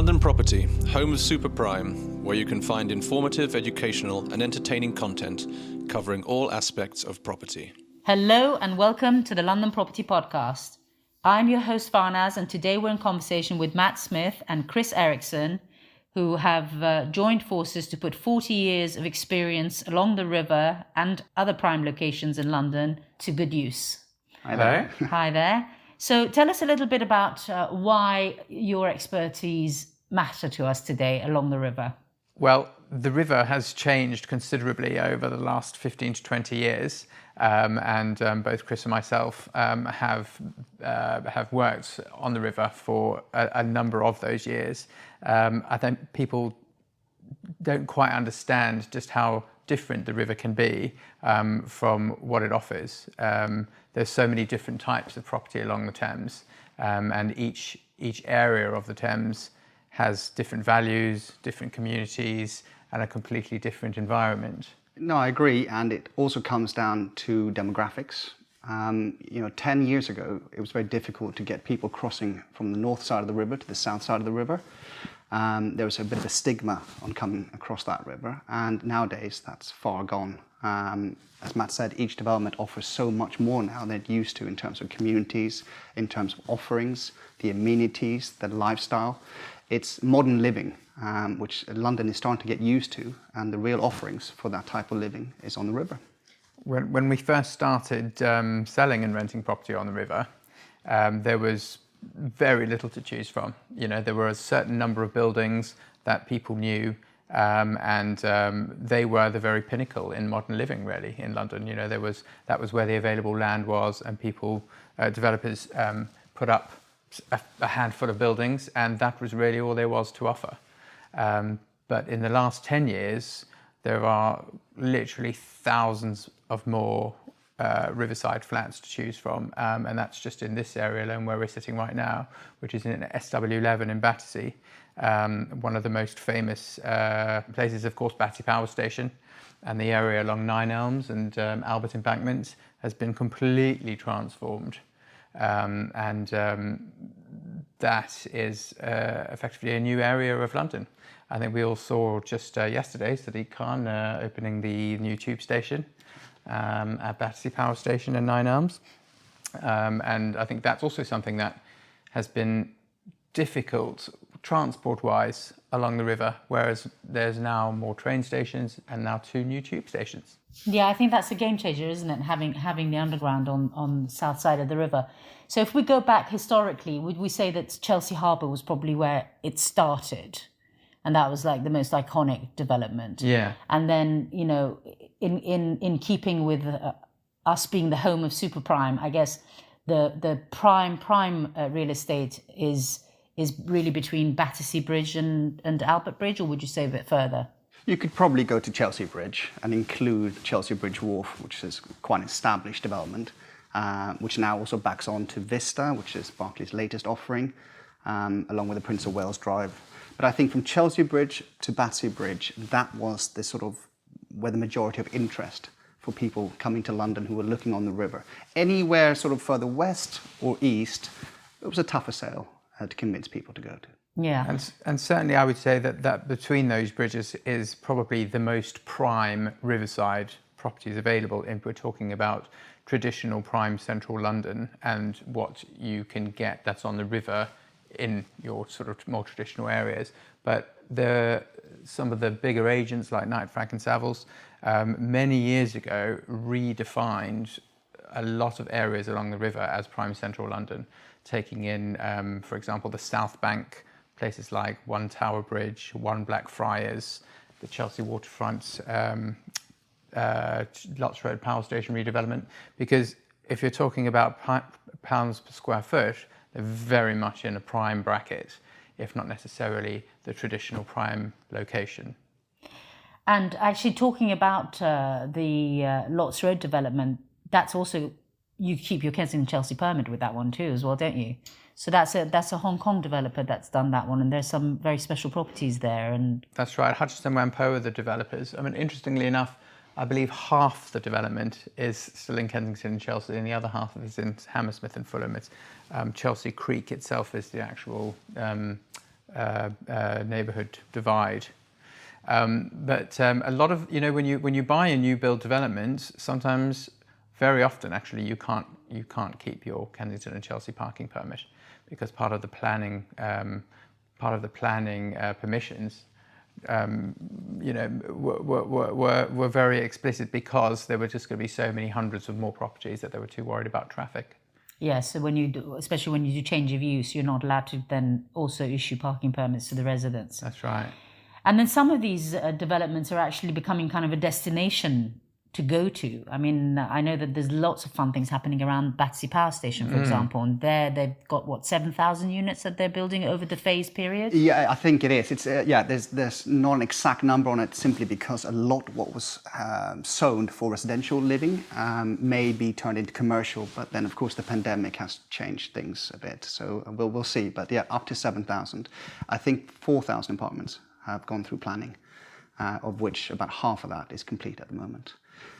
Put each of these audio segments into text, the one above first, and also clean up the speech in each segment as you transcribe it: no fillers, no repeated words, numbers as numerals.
London Property, home of Super Prime, where you can find informative, educational and entertaining content covering all aspects of property. Hello and welcome to the London Property Podcast. I'm your host Farnaz, and today we're in conversation with Matt Smith and Kris Ericsson, who have joined forces to put 40 years of experience along the river and other prime locations in London to good use. Hi there. Hi there. So tell us a little bit about why your expertise matter to us today along the river. Well, the river has changed considerably over the last 15 to 20 years, and both Kris and myself have worked on the river for a number of those years. I think people don't quite understand just how different the river can be from what it offers. There's so many different types of property along the Thames, and each area of the Thames has different values, different communities, and a completely different environment. No, I agree, and it also comes down to demographics. 10 years ago, it was very difficult to get people crossing from the north side of the river to the south side of the river. There was a bit of a stigma on coming across that river, and nowadays that's far gone. As Matt said, each development offers so much more now than it used to in terms of communities, in terms of offerings, the amenities, the lifestyle. It's modern living, which London is starting to get used to, and the real offerings for that type of living is on the river. When we first started selling and renting property on the river, there was very little to choose from. There were a certain number of buildings that people knew, and they were the very pinnacle in modern living, really, in London. That was where the available land was, and developers put up a handful of buildings, and that was really all there was to offer. But in the last 10 years, there are literally thousands of more Riverside flats to choose from, and that's just in this area alone where we're sitting right now, which is in SW11 in Battersea. One of the most famous places, of course, Battersea Power Station, and the area along Nine Elms and Albert Embankment has been completely transformed. That is effectively a new area of London. I think we all saw just yesterday Sadiq Khan opening the new tube station at Battersea Power Station in Nine Elms. And I think that's also something that has been difficult transport-wise along the river, whereas there's now more train stations and now 2 new tube stations. Yeah, I think that's a game changer, isn't it? Having the underground on the south side of the river. So if we go back historically, would we say that Chelsea Harbour was probably where it started? And that was like the most iconic development. Yeah. And then, in keeping with us being the home of super prime, I guess the prime real estate is really between Battersea Bridge and Albert Bridge, or would you say a bit further? You could probably go to Chelsea Bridge and include Chelsea Bridge Wharf, which is quite an established development, which now also backs on to Vista, which is Barclays' latest offering, along with the Prince of Wales Drive. But I think from Chelsea Bridge to Battersea Bridge, that was the sort of where the majority of interest for people coming to London who were looking on the river. Anywhere sort of further west or east, it was a tougher sale to convince people to go to. Yeah. And certainly I would say that between those bridges is probably the most prime Riverside properties available. And we're talking about traditional prime central London and what you can get that's on the river in your sort of more traditional areas. But some of the bigger agents like Knight Frank and Savills many years ago redefined a lot of areas along the river as prime central London, taking in, for example, the South Bank, places like One Tower Bridge, One Blackfriars, the Chelsea Waterfront, Lots Road Power Station redevelopment. Because if you're talking about pounds per square foot, they're very much in a prime bracket, if not necessarily the traditional prime location. And actually talking about the Lots Road development, that's also, you keep your Kensington Chelsea permit with that one too as well, don't you? So that's a Hong Kong developer that's done that one, and there's some very special properties there. And that's right, Hutchison Whampoa are the developers. I mean, interestingly enough, I believe half the development is still in Kensington and Chelsea, and the other half is in Hammersmith and Fulham. It's Chelsea Creek itself is the actual neighbourhood divide. But a lot of, when you buy a new build development, sometimes, very often actually, you can't keep your Kensington and Chelsea parking permit, because part of the planning permissions, were very explicit, because there were just going to be so many hundreds of more properties that they were too worried about traffic. Yeah, so especially when you do change of use, you're not allowed to then also issue parking permits to the residents. That's right. And then some of these developments are actually becoming kind of a destination to go to. I mean, I know that there's lots of fun things happening around Battersea Power Station, for example, and there they've got 7,000 units that they're building over the phase period. Yeah, I think it is. It's there's not an exact number on it, simply because a lot what was zoned for residential living may be turned into commercial. But then, of course, the pandemic has changed things a bit. So we'll see. But yeah, up to 7,000. I think 4,000 apartments have gone through planning, of which about half of that is complete at the moment.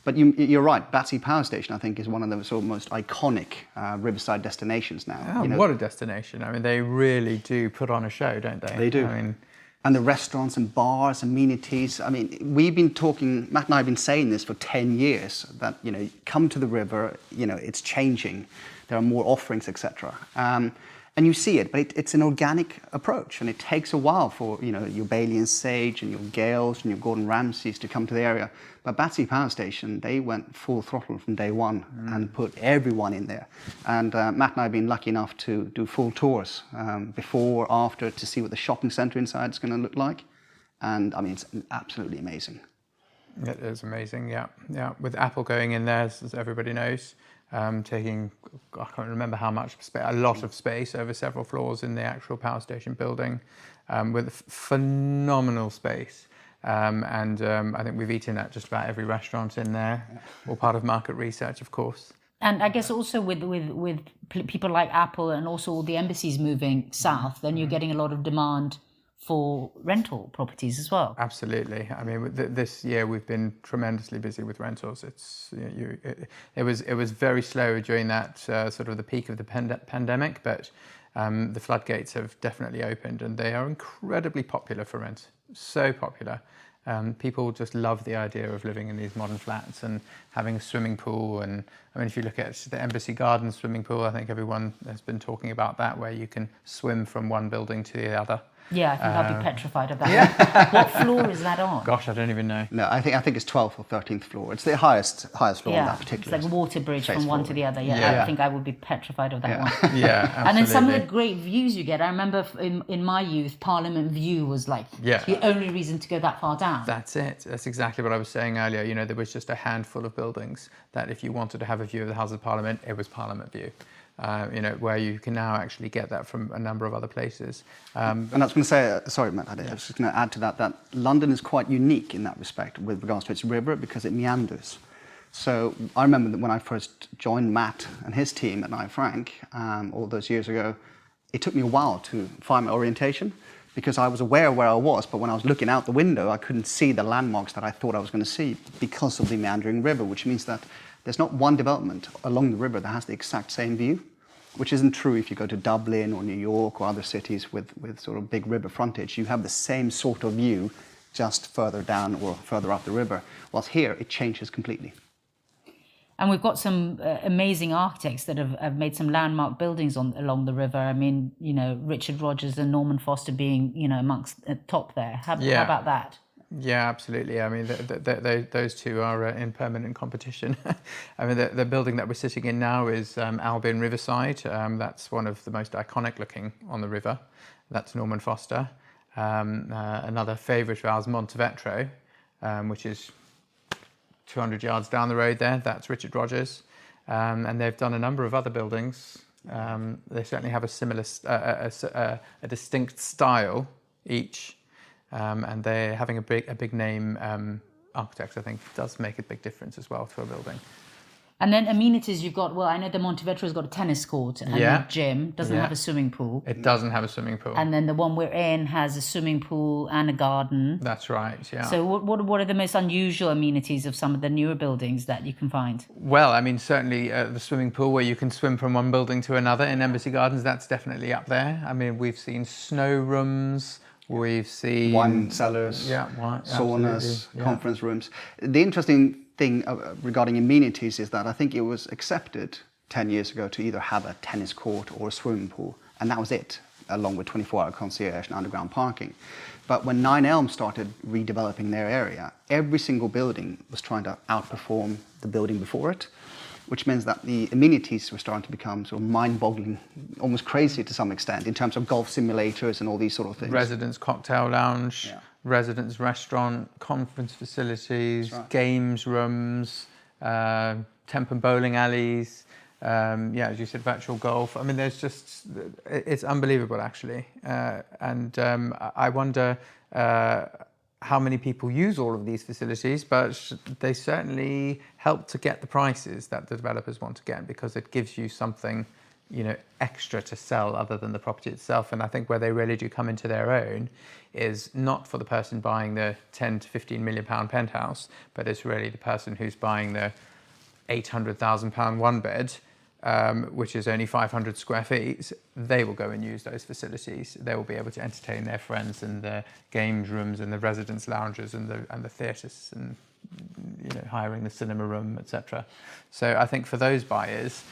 But you're right, Battersea Power Station, I think, is one of the sort of most iconic Riverside destinations now. Oh, what a destination. I mean, they really do put on a show, don't they? They do. I mean, and the restaurants and bars, amenities. I mean, we've been talking, Matt and I have been saying this for 10 years, that, come to the river, it's changing. There are more offerings, etc. And you see it, but it's an organic approach, and it takes a while for your Bailey and Sage and your Gales and your Gordon Ramsays to come to the area. But Battersea Power Station, they went full throttle from day one and put everyone in there. And Matt and I have been lucky enough to do full tours before, after, to see what the shopping centre inside is going to look like. And I mean, it's absolutely amazing. It is amazing, yeah. With Apple going in there, as everybody knows. Taking, I can't remember how much space, a lot of space over several floors in the actual power station building, with phenomenal space. I think we've eaten at just about every restaurant in there, all part of market research, of course. And I guess also with people like Apple and also all the embassies moving south, then you're getting a lot of demand for rental properties as well. Absolutely. I mean, this year we've been tremendously busy with rentals. It was very slow during that sort of the peak of the pandemic, but the floodgates have definitely opened, and they are incredibly popular for rent. So popular. People just love the idea of living in these modern flats and having a swimming pool. And I mean, if you look at the Embassy Gardens swimming pool, I think everyone has been talking about that, where you can swim from one building to the other. Yeah, I think I'll be petrified of that. Yeah. What floor is that on? Gosh, I don't even know. No, I think it's 12th or 13th floor. It's the highest floor on that particular. It's like a water bridge from one to the other. Yeah. I think I would be petrified of that one. Yeah, absolutely. And then some of the great views you get. I remember in my youth, Parliament View was like the only reason to go that far down. That's it. That's exactly what I was saying earlier. There was just a handful of buildings that if you wanted to have a view of the House of Parliament, it was Parliament View. Where you can now actually get that from a number of other places. And I was going to say, sorry, Matt, I was just going to add to that London is quite unique in that respect with regards to its river, because it meanders. So I remember that when I first joined Matt and his team at Knight Frank all those years ago, it took me a while to find my orientation, because I was aware of where I was, but when I was looking out the window, I couldn't see the landmarks that I thought I was going to see because of the meandering river, which means that there's not one development along the river that has the exact same view, which isn't true if you go to Dublin or New York or other cities with sort of big river frontage. You have the same sort of view just further down or further up the river. Whilst here, it changes completely. And we've got some amazing architects that have made some landmark buildings along the river. I mean, Richard Rogers and Norman Foster being, amongst the top there. How about that? Yeah, absolutely. I mean, those two are in permanent competition. I mean, the building that we're sitting in now is Albion Riverside. That's one of the most iconic looking on the river. That's Norman Foster. Another favourite of ours, Montevetro, which is 200 yards down the road there. That's Richard Rogers. And they've done a number of other buildings. They certainly have a similar, a distinct style each. And they're having a big name architects, I think, does make a big difference as well to a building. And then amenities, you've got, well, I know the Montevetro's got a tennis court and a gym, doesn't have a swimming pool. It doesn't have a swimming pool. And then the one we're in has a swimming pool and a garden. That's right, yeah. So what are the most unusual amenities of some of the newer buildings that you can find? Well, I mean, certainly the swimming pool where you can swim from one building to another in Embassy Gardens, that's definitely up there. I mean, we've seen snow rooms, we've seen... wine cellars, saunas, conference rooms. The interesting thing regarding amenities is that I think it was accepted 10 years ago to either have a tennis court or a swimming pool, and that was it, along with 24-hour concierge and underground parking. But when 9 Elm started redeveloping their area, every single building was trying to outperform the building before it, which means that the amenities were starting to become sort of mind-boggling, almost crazy to some extent, in terms of golf simulators and all these sort of things. Residence cocktail lounge, residence restaurant, conference facilities, games rooms, temp and bowling alleys, as you said, virtual golf. I mean, it's unbelievable, actually. I wonder how many people use all of these facilities, but they certainly help to get the prices that the developers want to get, because it gives you something, extra to sell other than the property itself. And I think where they really do come into their own is not for the person buying the 10 to 15 million pound penthouse, but it's really the person who's buying the 800,000 pound one bed, which is only 500 square feet. They will go and use those facilities. They will be able to entertain their friends in the games rooms and the residence lounges and the theatres, and hiring the cinema room, etc. So I think for those buyers,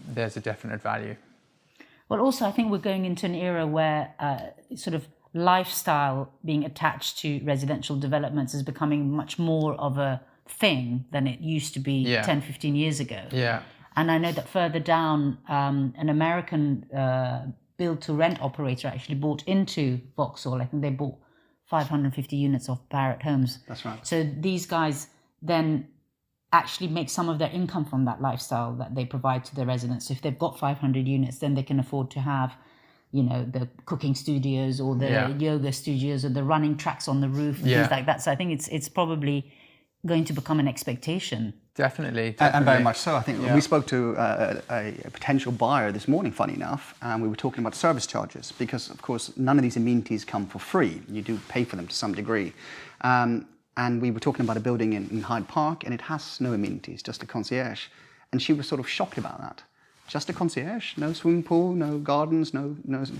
there's a definite value. Well, also, I think we're going into an era where sort of lifestyle being attached to residential developments is becoming much more of a thing than it used to be 10, 15 years ago. Yeah. And I know that further down, an American build-to-rent operator actually bought into Vauxhall. I think they bought 550 units of Barratt Homes. That's right. So these guys then actually make some of their income from that lifestyle that they provide to their residents. So if they've got 500 units, then they can afford to have, the cooking studios or the yoga studios or the running tracks on the roof and things like that. So I think it's probably going to become an expectation. Definitely. And very much so. I think we spoke to a potential buyer this morning, funny enough, and we were talking about service charges, because, of course, none of these amenities come for free. You do pay for them to some degree. And we were talking about a building in Hyde Park, and it has no amenities, just a concierge. And she was sort of shocked about that. Just a concierge, no swimming pool, no gardens, no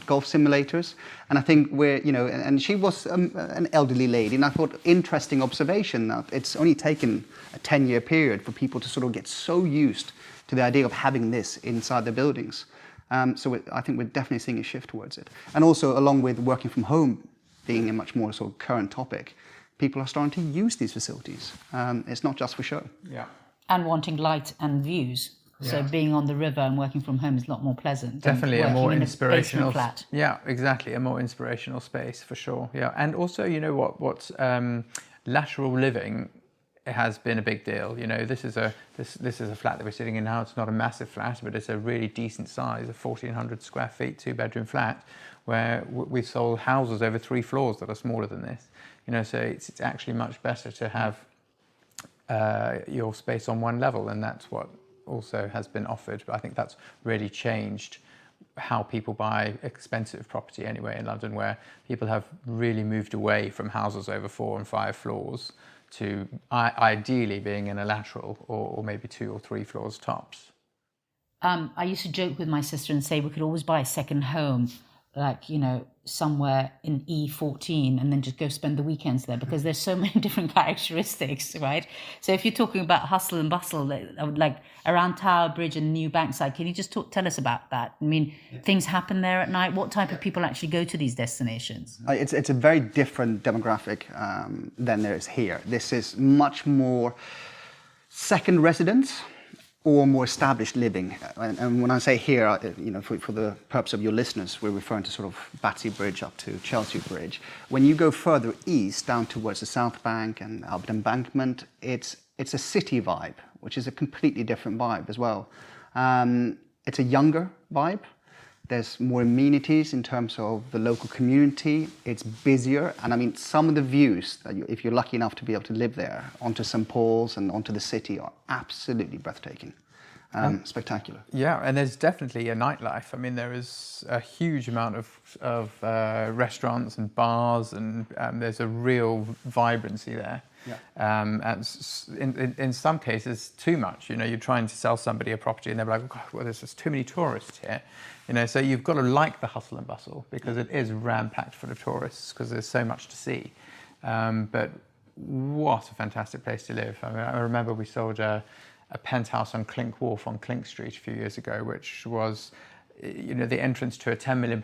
golf simulators. And I think and she was an elderly lady, and I thought, interesting observation, that it's only taken a 10-year period for people to sort of get so used to the idea of having this inside their buildings. So I think we're definitely seeing a shift towards it. And also, along with working from home being a much more sort of current topic, people are starting to use these facilities. It's not just for show. Yeah. And wanting light and views. So being on the river and working from home is a lot more pleasant. Definitely a more inspirational flat. Yeah, exactly, a more inspirational space for sure. Yeah, and also, what lateral living has been a big deal. This is a flat that we're sitting in now. It's not a massive flat, but it's a really decent size, a 1,400 square feet, 2-bedroom flat, where we've sold houses over 3 floors that are smaller than this. So it's actually much better to have your space on one level, and that's what also has been offered. But I think that's really changed how people buy expensive property anyway in London, where people have really moved away from houses over 4 and 5 floors to ideally being in a lateral or maybe 2 or 3 floors tops. I used to joke with my sister and say we could always buy a second home, like, somewhere in E14, and then just go spend the weekends there, because there's so many different characteristics, right? So if you're talking about hustle and bustle, I would like around Tower Bridge and New Bankside, can you just tell us about that? I mean, things happen there at night. What type of people actually go to these destinations? It's a very different demographic than there is here. This is much more second residence or more established living. And when I say here, for the purpose of your listeners, we're referring to sort of Battersea Bridge up to Chelsea Bridge. When you go further east, down towards the South Bank and Albert Embankment, it's a city vibe, which is a completely different vibe as well. It's a younger vibe. There's more amenities in terms of the local community. It's busier. And I mean, some of the views, that if you're lucky enough to be able to live there, onto St. Paul's and onto the city are absolutely breathtaking. Spectacular. Yeah, and there's definitely a nightlife. I mean, there is a huge amount of restaurants and bars, and there's a real vibrancy there. Yeah. And in some cases, too much. You know, you're trying to sell somebody a property, and they're like, "God, well, there's just too many tourists here." You know, so you've got to like the hustle and bustle because it is ram-packed full of tourists because there's so much to see. But what a fantastic place to live! I mean, I remember we sold a penthouse on Clink Wharf on Clink Street a few years ago, which was, you know, the entrance to a £10 million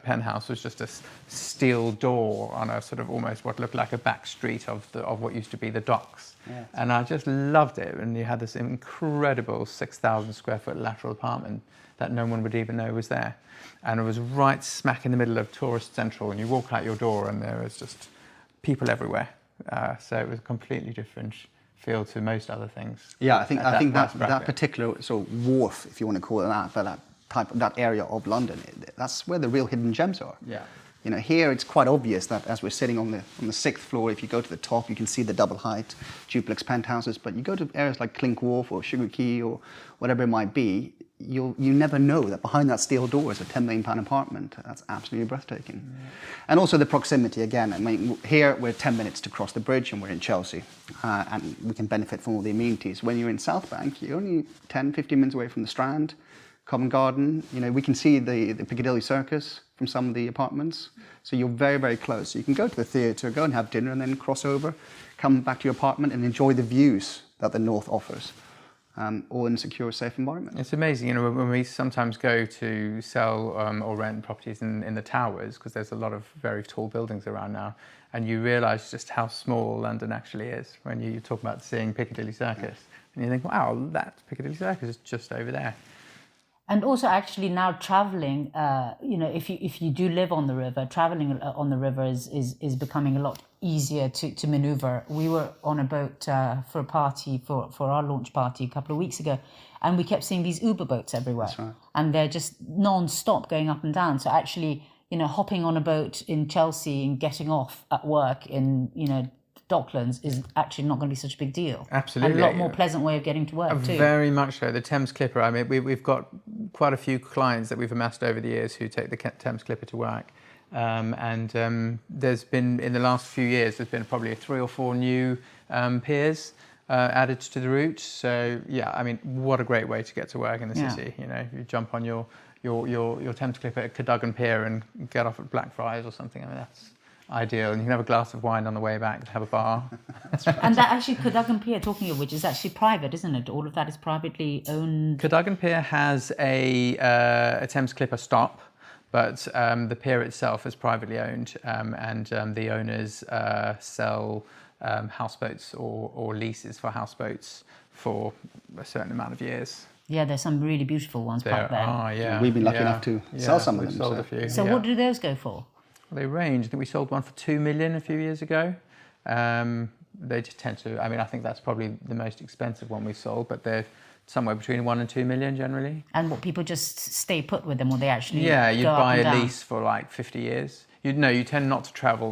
penthouse was just a steel door on a sort of almost what looked like a back street of what used to be the docks. Yeah. And I just loved it. And you had this incredible 6,000 square foot lateral apartment that no one would even know was there. And it was right smack in the middle of Tourist Central, and you walk out your door and there was just people everywhere. So it was a completely different feel to most other things. Yeah, I think that particular sort of wharf, if you want to call it that, for that area of London, that's where the real hidden gems are. Yeah. You know, here it's quite obvious that as we're sitting on the 6th floor, if you go to the top, you can see the double height duplex penthouses. But you go to areas like Clink Wharf or Sugar Quay or whatever it might be, you never know that behind that steel door is a £10 million apartment. That's absolutely breathtaking. Yeah. And also the proximity again. I mean, here we're 10 minutes to cross the bridge and we're in Chelsea, and we can benefit from all the amenities. When you're in South Bank, you're only 10, 15 minutes away from the Strand, Covent Garden. You know, we can see the Piccadilly Circus from some of the apartments. So you're very, very close. So you can go to the theatre, go and have dinner, and then cross over, come back to your apartment and enjoy the views that the North offers. All in a secure, safe environment. It's amazing, you know, when we sometimes go to sell or rent properties in the towers, because there's a lot of very tall buildings around now, and you realise just how small London actually is when you talk about seeing Piccadilly Circus. And you think, wow, that Piccadilly Circus is just over there. And also, actually, now traveling, you know, if you do live on the river, traveling on the river is becoming a lot easier to maneuver. We were on a boat for a party, for our launch party a couple of weeks ago, and we kept seeing these Uber boats everywhere. That's right. And they're just non-stop going up and down. So actually, you know, hopping on a boat in Chelsea and getting off at work in, you know, Docklands is actually not going to be such a big deal. Absolutely. And a lot more pleasant way of getting to work too. Very much so. The Thames Clipper, I mean, we've got quite a few clients that we've amassed over the years who take the Thames Clipper to work. There's been, in the last few years, there's been probably 3 or 4 new piers added to the route. So, yeah, I mean, what a great way to get to work in the city. You know, you jump on your Thames Clipper at Cadogan Pier and get off at Blackfriars or something. I mean, that's ideal. And you can have a glass of wine on the way back, have a bar. And that actually, Cadogan Pier, talking of which, is actually private, isn't it? All of that is privately owned. Cadogan Pier has a Thames Clipper stop, but the pier itself is privately owned, and the owners sell houseboats or leases for houseboats for a certain amount of years. Yeah, there's some really beautiful ones back there. Oh, yeah. We've been lucky enough to sell some of them. Sold a few. So what do those go for? They range. I think we sold one for 2 million a few years ago. They just tend to, I mean, I think that's probably the most expensive one we've sold, but they're somewhere between 1 and 2 million generally. And what, people just stay put with them, or they actually Yeah, you'd go up buy and a down? lease for like 50 years. You tend not to travel.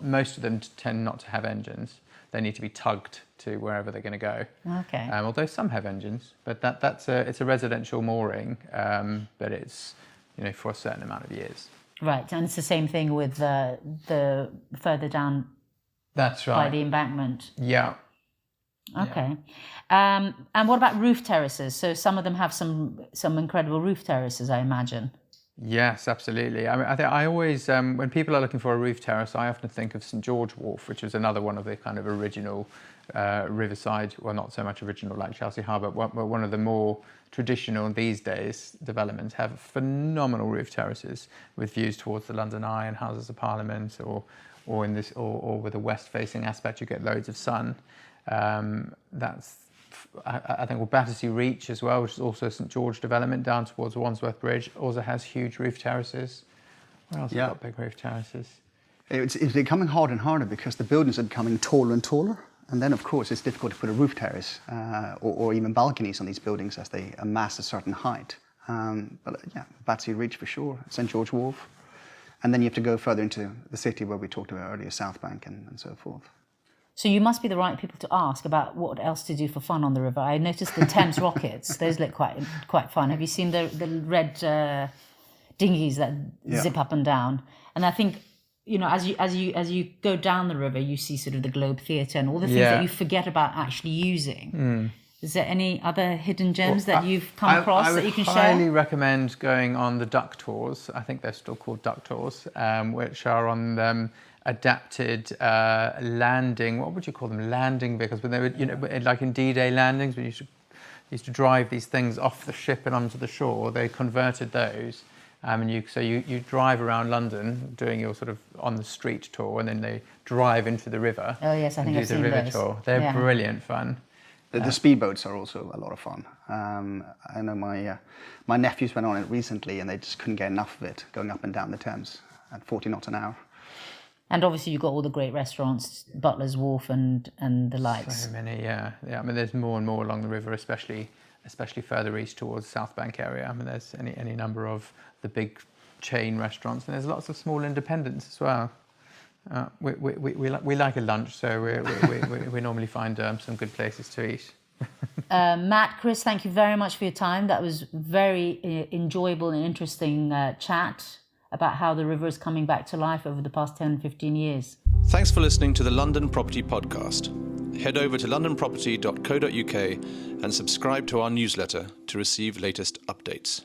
Most of them tend not to have engines. They need to be tugged to wherever they're going to go. Okay. Although some have engines, but it's a residential mooring, but it's, you know, for a certain amount of years. Right, and it's the same thing with the further down. That's right. By the embankment. Yeah. Okay. And what about roof terraces? So some of them have some incredible roof terraces, I imagine. Yes, absolutely. I mean, I think I always, when people are looking for a roof terrace, I often think of St George Wharf, which was another one of the kind of original Riverside, well, not so much original like Chelsea Harbour, but one of the more traditional these days developments have phenomenal roof terraces with views towards the London Eye and Houses of Parliament, or with a west-facing aspect, you get loads of sun. That's, I think, well, Battersea Reach as well, which is also a St George development down towards Wandsworth Bridge, also has huge roof terraces. Where else has got big roof terraces? It's becoming harder and harder because the buildings are becoming taller and taller. And then, of course, it's difficult to put a roof terrace or even balconies on these buildings as they amass a certain height. But yeah, Battersea Reach for sure, St George Wharf. And then you have to go further into the city where we talked about earlier, South Bank and so forth. So you must be the right people to ask about what else to do for fun on the river. I noticed the Thames rockets; those look quite fun. Have you seen the red dinghies that zip up and down? And I think, you know, as you go down the river, you see sort of the Globe Theatre and all the things that you forget about actually using. Is there any other hidden gems that you've come across that you can share? I would highly recommend going on the duck tours. I think they're still called duck tours, which are on adapted landing. What would you call them? Landing vehicles. But they were, you know, like in D-Day landings, we used to drive these things off the ship and onto the shore. They converted those. And you drive around London doing your sort of on the street tour, and then they drive into the river. Oh yes, I think I've seen the river those. tour. They're brilliant fun. The speedboats are also a lot of fun. I know my nephews went on it recently, and they just couldn't get enough of it, going up and down the Thames at 40 knots an hour. And obviously you've got all the great restaurants, Butler's Wharf and the likes. So many, yeah. I mean, there's more and more along the river, especially further east towards South Bank area. I mean, there's any number of the big chain restaurants, and there's lots of small independents as well. We like a lunch, so we normally find some good places to eat. Matt, Kris, thank you very much for your time. That was very enjoyable and interesting chat about how the river is coming back to life over the past 10, 15 years. Thanks for listening to the London Property Podcast. Head over to londonproperty.co.uk and subscribe to our newsletter to receive latest updates.